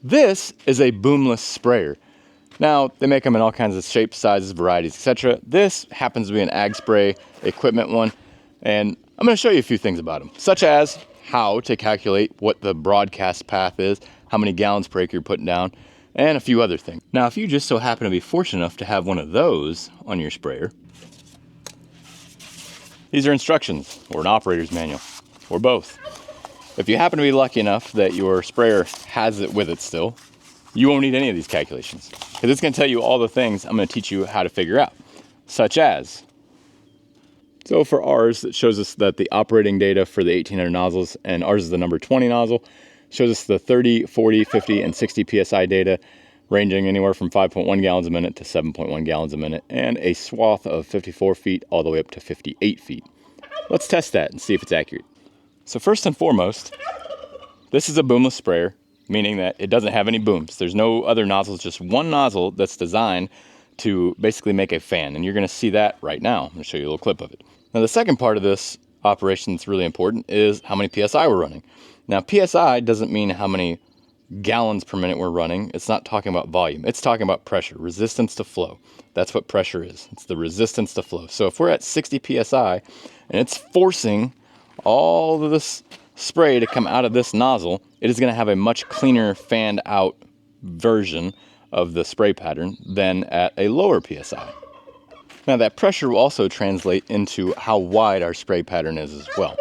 This is a boomless sprayer. Now, they make them in all kinds of shapes, sizes, varieties, etc. This happens to be an ag spray equipment one, and I'm going to show you a few things about them, such as how to calculate what the broadcast path is, how many gallons per acre you're putting down, and a few other things. Now, if you just so happen to be fortunate enough to have one of those on your sprayer, these are instructions, or an operator's manual, or both. If you happen to be lucky enough that your sprayer has it with it still, you won't need any of these calculations, because it's going to tell you all the things I'm going to teach you how to figure out, such as, so for ours, it shows us that the operating data for the 1800 nozzles, and ours is the number 20 nozzle, shows us the 30, 40, 50, and 60 PSI data, ranging anywhere from 5.1 gallons a minute to 7.1 gallons a minute, and a swath of 54 feet all the way up to 58 feet. Let's test that and see if it's accurate. So first and foremost, this is a boomless sprayer, meaning that it doesn't have any booms. There's no other nozzles, just one nozzle that's designed to basically make a fan, and you're going to see that right now. I'm going to show you a little clip of it. Now, the second part of this operation that's really important is how many PSI we're running. Now, PSI doesn't mean how many gallons per minute we're running. It's not talking about volume. It's talking about pressure, resistance to flow. That's what pressure is. It's the resistance to flow. So if we're at 60 PSI and it's forcing all of this spray to come out of this nozzle, it is going to have a much cleaner fanned out version of the spray pattern than at a lower PSI. Now, that pressure will also translate into how wide our spray pattern is as well.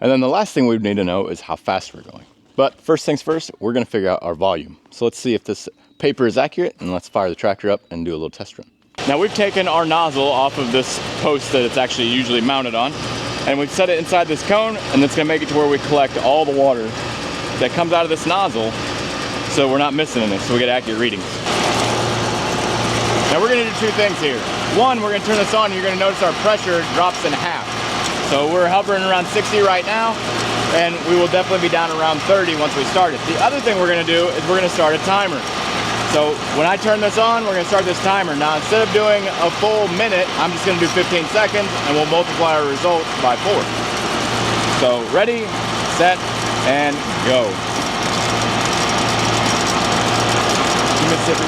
And then the last thing we need to know is how fast we're going. But first things first, we're going to figure out our volume. So let's see if this paper is accurate, and let's fire the tractor up and do a little test run. Now, we've taken our nozzle off of this post that it's actually usually mounted on, and we've set it inside this cone, and it's going to make it to where we collect all the water that comes out of this nozzle, so we're not missing anything, so we get accurate readings. Now, we're going to do two things here. One, we're going to turn this on, and you're going to notice our pressure drops in half. So we're hovering around 60 right now, and we will definitely be down around 30 once we start it. The other thing we're going to do is we're going to start a timer. So when I turn this on, we're going to start this timer. Now, instead of doing a full minute, I'm just going to do 15 seconds, and we'll multiply our results by 4. So ready, set, and go. Mississippi.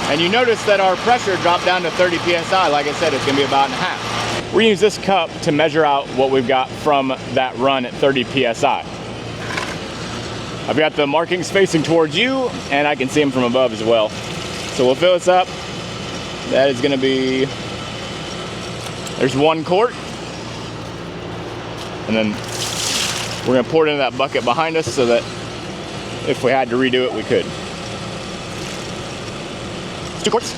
And you notice that our pressure dropped down to 30 PSI. Like I said, it's going to be about in half. We're going to use this cup to measure out what we've got from that run at 30 PSI. I've got the markings facing towards you, and I can see them from above as well. So we'll fill this up. That is going to be, there's 1 quart. And then we're going to pour it into that bucket behind us so that if we had to redo it, we could. 2 quarts.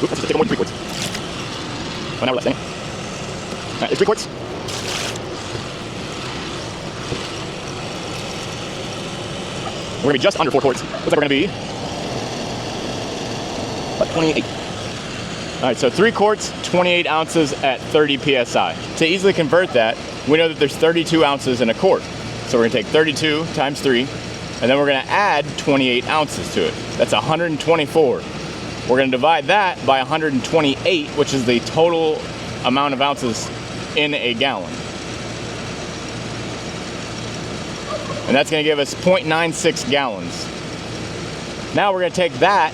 Oops, let's take more than 3 quarts. Well, now we're less than. All right, it's 3 quarts. We're going to be just under 4 quarts. Looks like we're going to be about 28. All right, so 3 quarts, 28 ounces at 30 PSI. To easily convert that, we know that there's 32 ounces in a quart. So we're going to take 32 times 3. And then we're going to add 28 ounces to it. That's 124. We're going to divide that by 128, which is the total amount of ounces in a gallon. And that's going to give us 0.96 gallons. Now we're going to take that,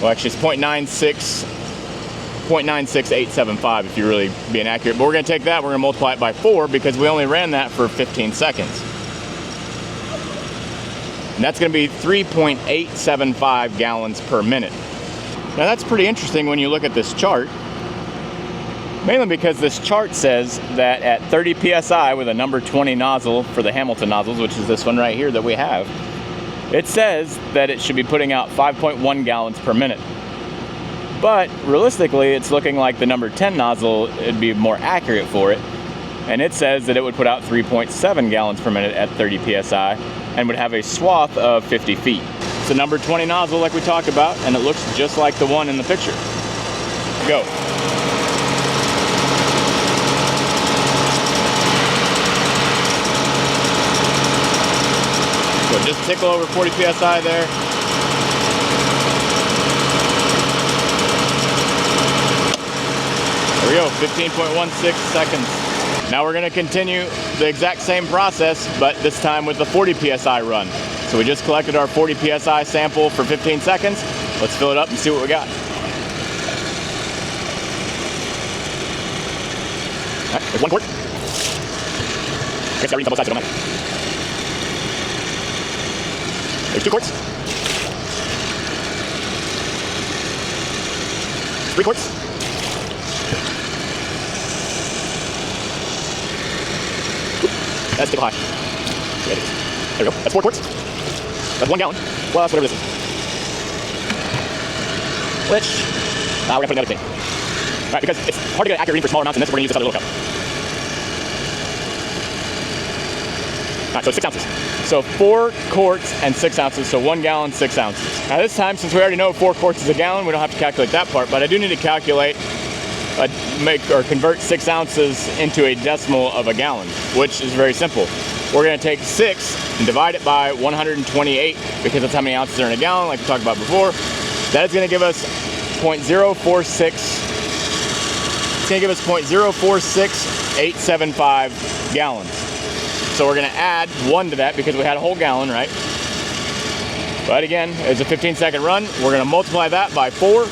well, actually it's 0.96875 if you're really being accurate. But we're going to take that, we're going to multiply it by 4 because we only ran that for 15 seconds. And that's going to be 3.875 gallons per minute. Now that's pretty interesting when you look at this chart, mainly because this chart says that at 30 PSI with a number 20 nozzle for the Hamilton nozzles, which is this one right here that we have, it says that it should be putting out 5.1 gallons per minute. But realistically, it's looking like the number 10 nozzle would be more accurate for it. And it says that it would put out 3.7 gallons per minute at 30 PSI and would have a swath of 50 feet. It's a number 20 nozzle like we talked about, and it looks just like the one in the picture. Go. So it just tickle over 40 PSI there. There we go, 15.16 seconds. Now we're gonna continue the exact same process, but this time with the 40 PSI run. So we just collected our 40 PSI sample for 15 seconds. Let's fill it up and see what we got. All right, there's 1 quart. I guess I read double sides, so it don't matter. There's 2 quarts. 3 quarts. Oop, that's tickle high. There we go. That's 4 quarts. That's 1 gallon. Plus whatever this is. Which, we're gonna put another thing. All right, because it's hard to get an accurate reading for smaller amounts than this, we're gonna use this other little cup. All right, so 6 ounces. So 4 quarts and 6 ounces, so 1 gallon, 6 ounces. Now this time, since we already know 4 quarts is a gallon, we don't have to calculate that part, but I do need to calculate, convert 6 ounces into a decimal of a gallon, which is very simple. We're gonna take 6 and divide it by 128, because that's how many ounces are in a gallon, like we talked about before. That is gonna give us 0.046, it's gonna give us 0.046875 gallons. So we're gonna add 1 to that because we had a whole gallon, right? But again, it's a 15-second run. We're gonna multiply that by 4.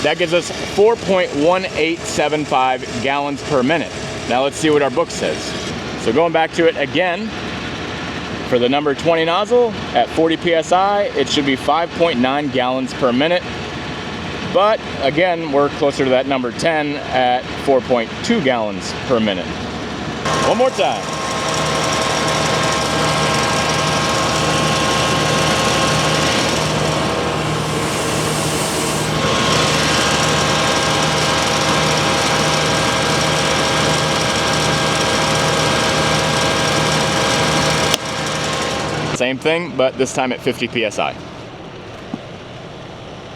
That gives us 4.1875 gallons per minute. Now let's see what our book says. So going back to it again, for the number 20 nozzle at 40 PSI, it should be 5.9 gallons per minute. But again, we're closer to that number 10 at 4.2 gallons per minute. One more time. Same thing, but this time at 50 PSI.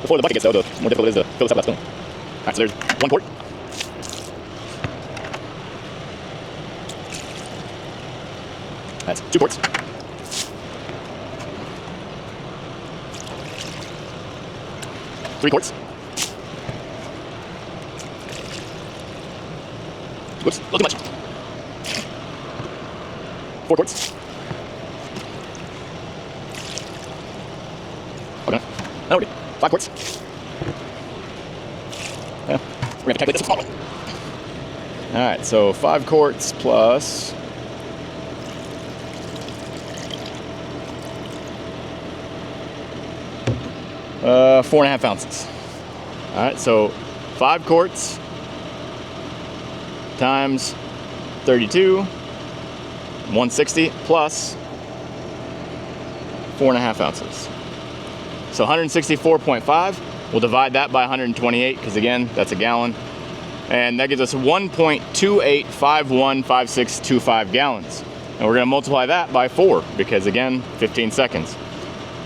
Before the bucket gets though, the more difficult it is to fill this up with that spoon. All right, so there's 1 quart. That's 2 quarts. Three quarts. Whoops, a little too much. 4 quarts. Okay, now we're good. 5 quarts. Yeah, we're gonna calculate this one. All right, so 5 quarts plus 4.5 ounces. All right, so 5 quarts times 32, 160 plus 4.5 ounces. So 164.5, we'll divide that by 128, because again, that's a gallon. And that gives us 1.28515625 gallons. And we're gonna multiply that by 4, because again, 15 seconds.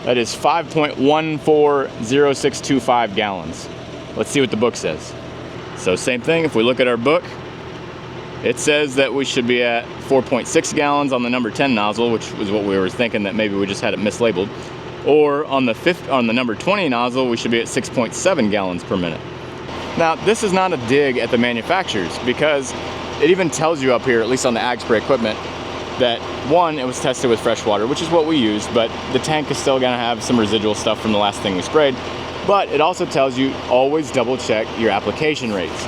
That is 5.140625 gallons. Let's see what the book says. So same thing, if we look at our book, it says that we should be at 4.6 gallons on the number 10 nozzle, which was what we were thinking, that maybe we just had it mislabeled. Or on the number 20 nozzle, we should be at 6.7 gallons per minute. Now, this is not a dig at the manufacturers, because it even tells you up here, at least on the ag spray equipment, that one, it was tested with fresh water, which is what we used, but the tank is still gonna have some residual stuff from the last thing we sprayed. But it also tells you always double check your application rates.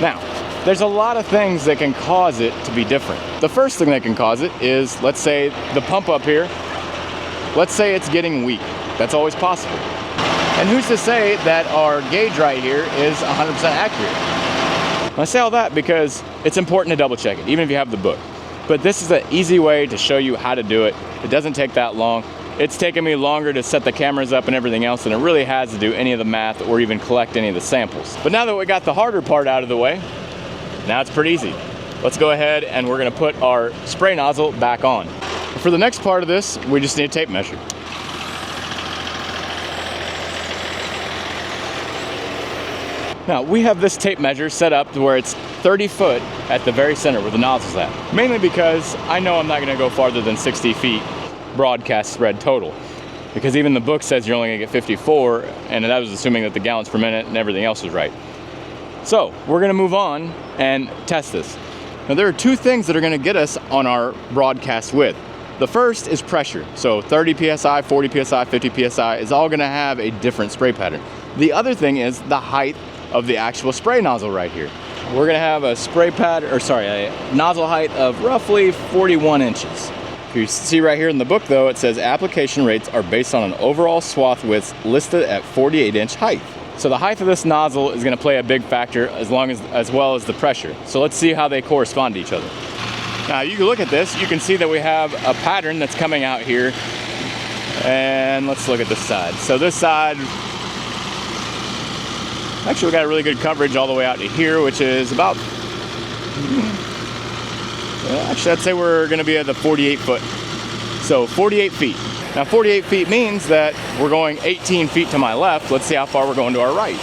Now, there's a lot of things that can cause it to be different. The first thing that can cause it is, let's say the pump up here, let's say it's getting weak. That's always possible. And who's to say that our gauge right here is 100% accurate? I say all that because it's important to double check it, even if you have the book. But this is an easy way to show you how to do it. It doesn't take that long. It's taken me longer to set the cameras up and everything else than it really has to do any of the math or even collect any of the samples. But now that we got the harder part out of the way, now it's pretty easy. Let's go ahead and we're gonna put our spray nozzle back on. For the next part of this, we just need a tape measure. Now, we have this tape measure set up to where it's 30 foot at the very center where the nozzle's at. Mainly because I know I'm not gonna go farther than 60 feet broadcast spread total. Because even the book says you're only gonna get 54, and that was assuming that the gallons per minute and everything else was right. So we're gonna move on and test this. Now there are two things that are gonna get us on our broadcast width. The first is pressure. So 30 PSI, 40 PSI, 50 PSI is all gonna have a different spray pattern. The other thing is the height of the actual spray nozzle right here. We're gonna have a a nozzle height of roughly 41 inches. If you see right here in the book though, it says application rates are based on an overall swath width listed at 48-inch height. So the height of this nozzle is gonna play a big factor as well as the pressure. So let's see how they correspond to each other. Now you can look at this, you can see that we have a pattern that's coming out here. And let's look at this side. So this side, actually we got a really good coverage all the way out to here, which is about, actually I'd say we're gonna be at the 48 foot. So 48 feet. Now 48 feet means that we're going 18 feet to my left. Let's see how far we're going to our right.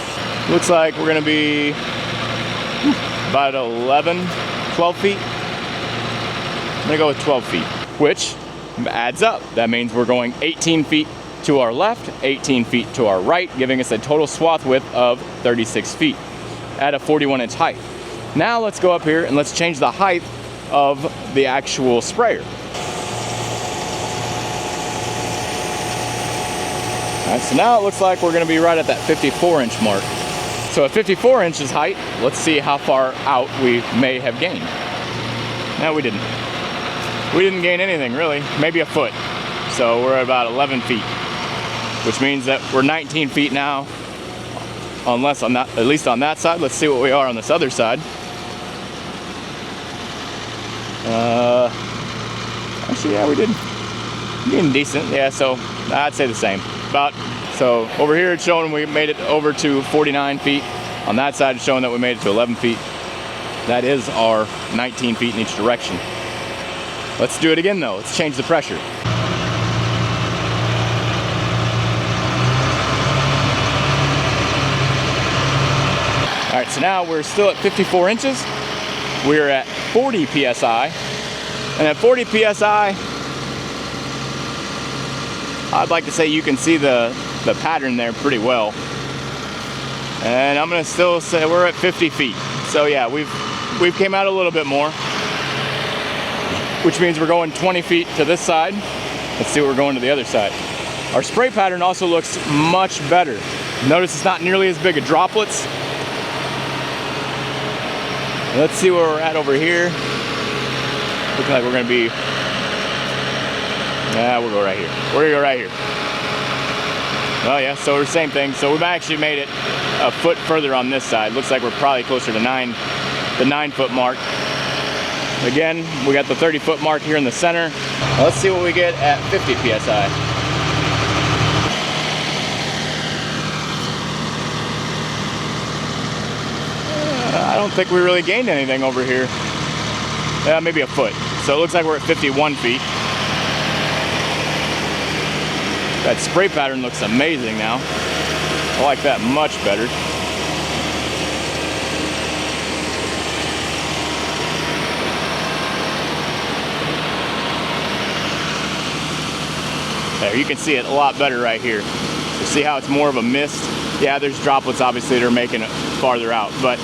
Looks like we're gonna be about 11, 12 feet. I'm gonna go with 12 feet, which adds up. That means we're going 18 feet to our left, 18 feet to our right, giving us a total swath width of 36 feet at a 41-inch height. Now let's go up here and let's change the height of the actual sprayer. All right, so now it looks like we're gonna be right at that 54-inch mark. So at 54 inches height, let's see how far out we may have gained. No, we didn't. We didn't gain anything really, maybe a foot. So we're at about 11 feet, which means that we're 19 feet now, unless on that, at least on that side. Let's see what we are on this other side. Actually, yeah, we did. Getting decent, yeah, so I'd say the same. So over here it's showing we made it over to 49 feet. On that side it's showing that we made it to 11 feet. That is our 19 feet in each direction. Let's do it again though. Let's change the pressure. All right, so now we're still at 54 inches. We're at 40 PSI. And at 40 PSI, I'd like to say you can see the pattern there pretty well. And I'm gonna still say we're at 50 feet. So yeah, we've came out a little bit more, which means we're going 20 feet to this side. Let's see what we're going to the other side. Our spray pattern also looks much better. Notice it's not nearly as big of droplets. Let's see where we're at over here. Looking like we're gonna be, yeah, we'll go right here. We're gonna go right here. Oh yeah, so we're same thing. So we've actually made it a foot further on this side. Looks like we're probably closer to the 9 foot mark. Again, we got the 30 foot mark here in the center. Now let's see what we get at 50 PSI. I don't think we really gained anything over here. Yeah, maybe a foot. So it looks like we're at 51 feet. That spray pattern looks amazing now. I like that much better. There, you can see it a lot better right here. You see how it's more of a mist? Yeah, there's droplets obviously that are making it farther out, but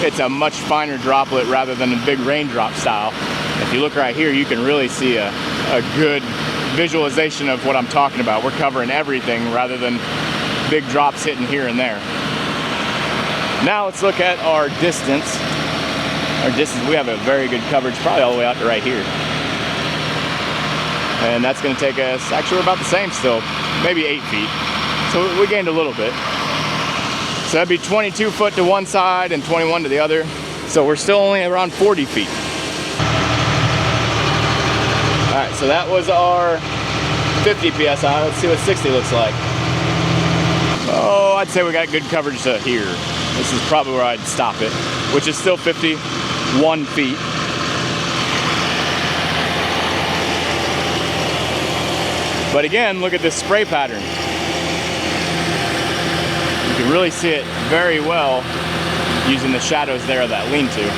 it's a much finer droplet rather than a big raindrop style. If you look right here, you can really see a good visualization of what I'm talking about. We're covering everything rather than big drops hitting here and there. Now let's look at our distance. Our distance, we have a very good coverage, probably all the way out to right here. And that's gonna take us, actually we're about the same still, maybe 8 feet. So we gained a little bit. So that'd be 22 foot to one side and 21 to the other. So we're still only around 40 feet. All right, so that was our 50 PSI. Let's see what 60 looks like. Oh, I'd say we got good coverage to here. This is probably where I'd stop it, which is still 51 feet. But again, look at this spray pattern. You can really see it very well using the shadows there of that lean-to.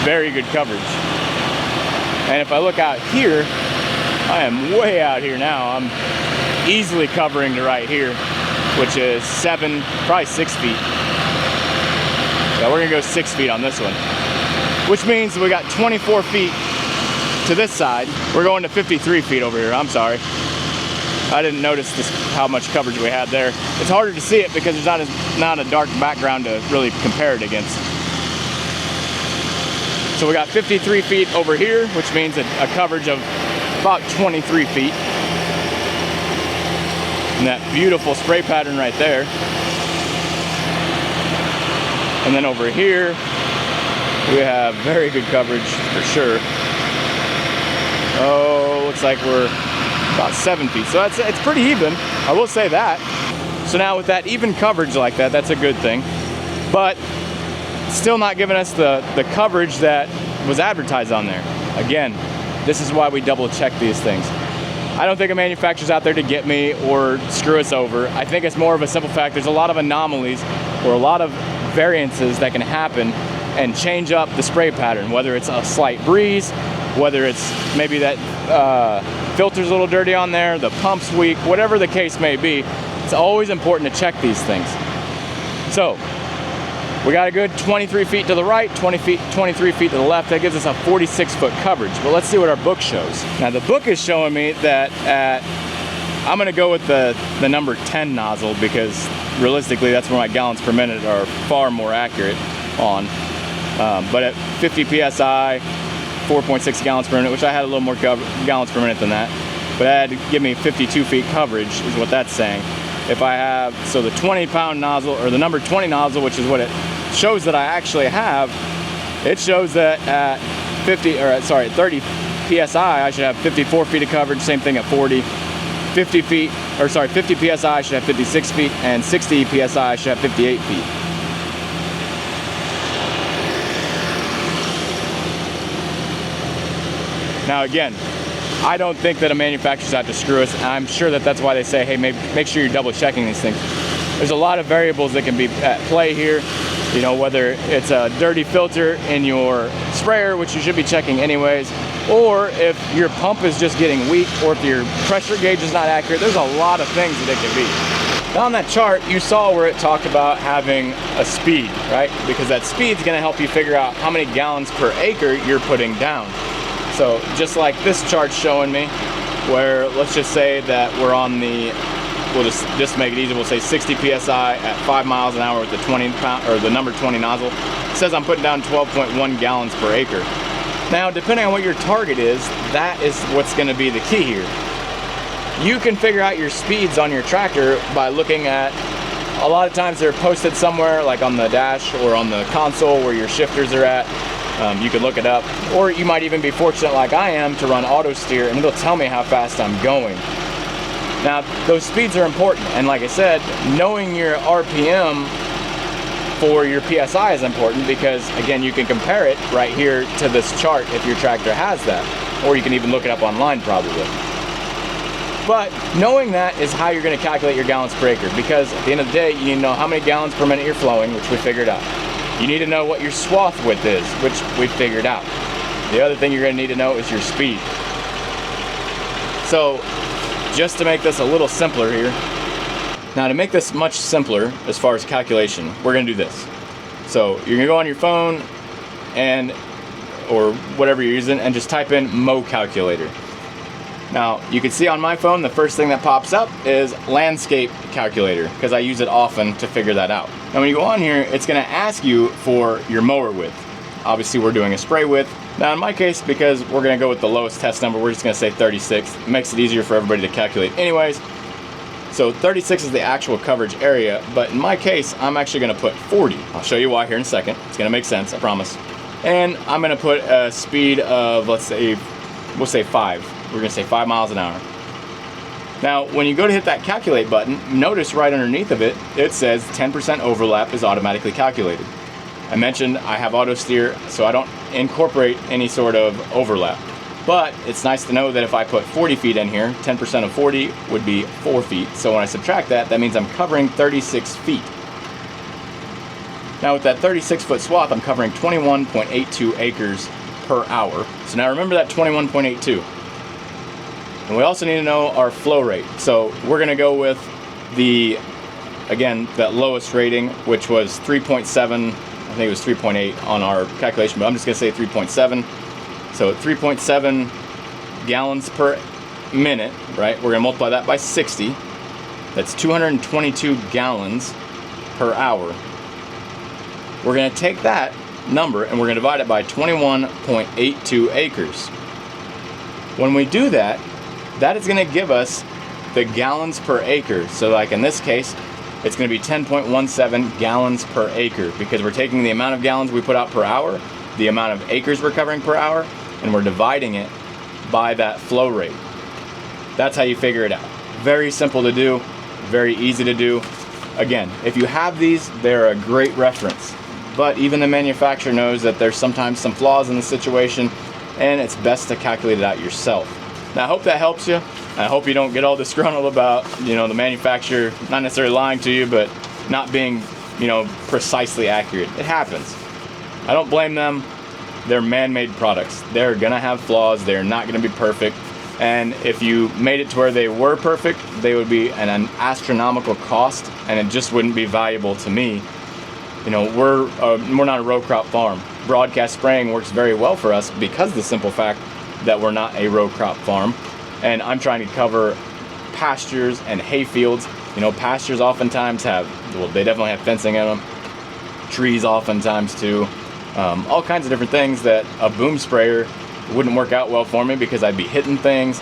Very good coverage. And if I look out here, I am way out here now. I'm easily covering to right here, which is probably 6 feet. Yeah, we're gonna go 6 feet on this one, which means we got 24 feet to this side. We're going to 53 feet over here. I'm sorry. I didn't notice how much coverage we had there. It's harder to see it because there's not a dark background to really compare it against. So we got 53 feet over here, which means a coverage of about 23 feet. And that beautiful spray pattern right there. And then over here, we have very good coverage for sure. Oh, looks like we're about 7 feet. So it's pretty even, I will say that. So now with that even coverage like that, that's a good thing. But still not giving us the coverage that was advertised on there. Again, this is why we double check these things. I don't think a manufacturer's out there to get me or screw us over. I think it's more of a simple fact. There's a lot of anomalies or a lot of variances that can happen and change up the spray pattern, whether it's a slight breeze, whether it's maybe that filter's a little dirty on there, the pump's weak, whatever the case may be. It's always important to check these things. So we got a good 23 feet to the right, 23 feet to the left. That gives us a 46-foot coverage. But let's see what our book shows. Now the book is showing me that I'm gonna go with the number 10 nozzle because realistically that's where my gallons per minute are far more accurate on. But at 50 PSI, 4.6 gallons per minute, which I had a little more gallons per minute than that. But that had to give me 52 feet coverage is what that's saying. If I have, so the 20-pound nozzle, or the number 20 nozzle, which is what it shows that I actually have, it shows that at 30 PSI, I should have 54 feet of coverage, same thing at 40. 50 PSI, I should have 56 feet, and 60 PSI, I should have 58 feet. Now again, I don't think that a manufacturer's out to screw us. I'm sure that that's why they say, hey, make sure you're double checking these things. There's a lot of variables that can be at play here. You know, whether it's a dirty filter in your sprayer, which you should be checking anyways, or if your pump is just getting weak, or if your pressure gauge is not accurate. There's a lot of things that it can be. Now on that chart, you saw where it talked about having a speed, right? Because that speed's gonna help you figure out how many gallons per acre you're putting down. So just like this chart's showing me, where let's just say that we're on the, we'll just make it easy, we'll say 60 PSI at 5 miles an hour with the 20-pound, or the number 20 nozzle. It says I'm putting down 12.1 gallons per acre. Now, depending on what your target is, that is what's gonna be the key here. You can figure out your speeds on your tractor by looking at, a lot of times they're posted somewhere like on the dash or on the console where your shifters are at. You can look it up, or you might even be fortunate like I am to run auto steer and it'll tell me how fast I'm going. Now those speeds are important, and like I said, knowing your RPM for your PSI is important because again, you can compare it right here to this chart if your tractor has that, or you can even look it up online probably. But knowing that is how you're going to calculate your gallons per acre, because at the end of the day you need to know how many gallons per minute you're flowing, which we figured out. You need to know what your swath width is, which we figured out. The other thing you're going to need to know is your speed. So just to make this a little simpler here, now to make this much simpler as far as calculation, we're going to do this. So you're going to go on your phone or whatever you're using and just type in Mo Calculator. Now you can see on my phone the first thing that pops up is landscape calculator, because I use it often to figure that out. Now when you go on here, it's going to ask you for your mower width. Obviously we're doing a spray width. Now in my case, because we're going to go with the lowest test number, we're just going to say 36. It makes it easier for everybody to calculate anyways. So 36 is the actual coverage area, but in my case I'm actually going to put 40. I'll show you why here in a second. It's going to make sense, I promise. And I'm going to put a speed of, we'll say 5. We're going to say 5 miles an hour. Now, when you go to hit that calculate button, notice right underneath of it, it says 10% overlap is automatically calculated. I mentioned I have auto steer, so I don't incorporate any sort of overlap. But it's nice to know that if I put 40 feet in here, 10% of 40 would be 4 feet. So when I subtract that, that means I'm covering 36 feet. Now with that 36-foot swath, I'm covering 21.82 acres per hour. So now remember that 21.82. And we also need to know our flow rate. So we're gonna go with the, again, that lowest rating, which was 3.7, I think it was 3.8 on our calculation, but I'm just gonna say 3.7. So at 3.7 gallons per minute, right? We're gonna multiply that by 60. That's 222 gallons per hour. We're gonna take that number and we're gonna divide it by 21.82 acres. When we do that, that is gonna give us the gallons per acre. So like in this case, it's gonna be 10.17 gallons per acre, because we're taking the amount of gallons we put out per hour, the amount of acres we're covering per hour, and we're dividing it by that flow rate. That's how you figure it out. Very simple to do, very easy to do. Again, if you have these, they're a great reference. But even the manufacturer knows that there's sometimes some flaws in the situation, and it's best to calculate it out yourself. Now I hope that helps you. I hope you don't get all disgruntled about, you know, the manufacturer not necessarily lying to you, but not being, you know, precisely accurate. It happens. I don't blame them. They're man-made products. They're gonna have flaws. They're not gonna be perfect. And if you made it to where they were perfect, they would be an astronomical cost, and it just wouldn't be valuable to me. You know, we're not a row crop farm. Broadcast spraying works very well for us because of the simple fact that we're not a row crop farm. And I'm trying to cover pastures and hay fields. You know, pastures oftentimes have, well, they definitely have fencing in them. Trees oftentimes too. All kinds of different things that a boom sprayer wouldn't work out well for me, because I'd be hitting things,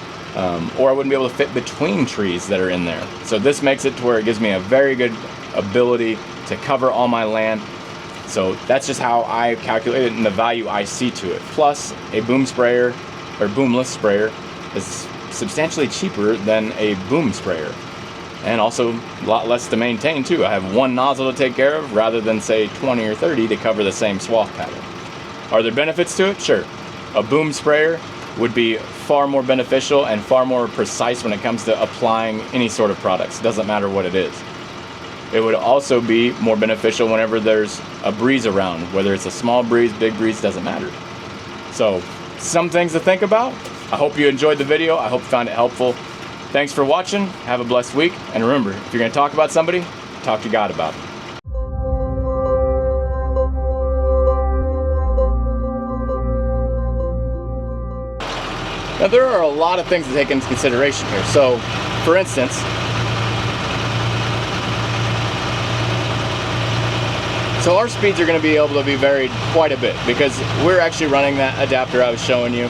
or I wouldn't be able to fit between trees that are in there. So this makes it to where it gives me a very good ability to cover all my land. So that's just how I calculate it and the value I see to it. Plus, a boom sprayer or boomless sprayer is substantially cheaper than a boom sprayer, and also a lot less to maintain too. I have one nozzle to take care of rather than say 20 or 30 to cover the same swath pattern. Are there benefits to it? Sure. A boom sprayer would be far more beneficial and far more precise when it comes to applying any sort of products. It doesn't matter what it is. It would also be more beneficial whenever there's a breeze around, whether it's a small breeze, big breeze, doesn't matter. So, some things to think about. I hope you enjoyed the video. I hope you found it helpful. Thanks for watching. Have a blessed week. And remember, if you're going to talk about somebody, talk to God about it. Now, there are a lot of things to take into consideration here. So, for instance, so our speeds are going to be able to be varied quite a bit, because we're actually running that adapter I was showing you.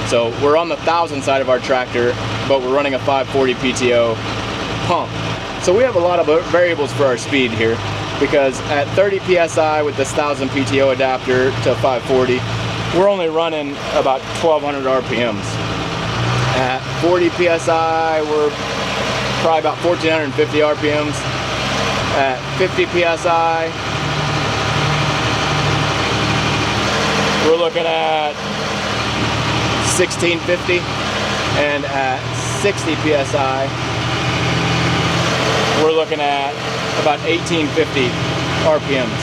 So we're on the 1,000 side of our tractor, but we're running a 540 PTO pump. So we have a lot of variables for our speed here, because at 30 PSI with this 1,000 PTO adapter to 540, we're only running about 1,200 RPMs. At 40 PSI, we're probably about 1,450 RPMs. At 50 PSI, we're looking at 1650, and at 60 PSI, we're looking at about 1850 RPMs.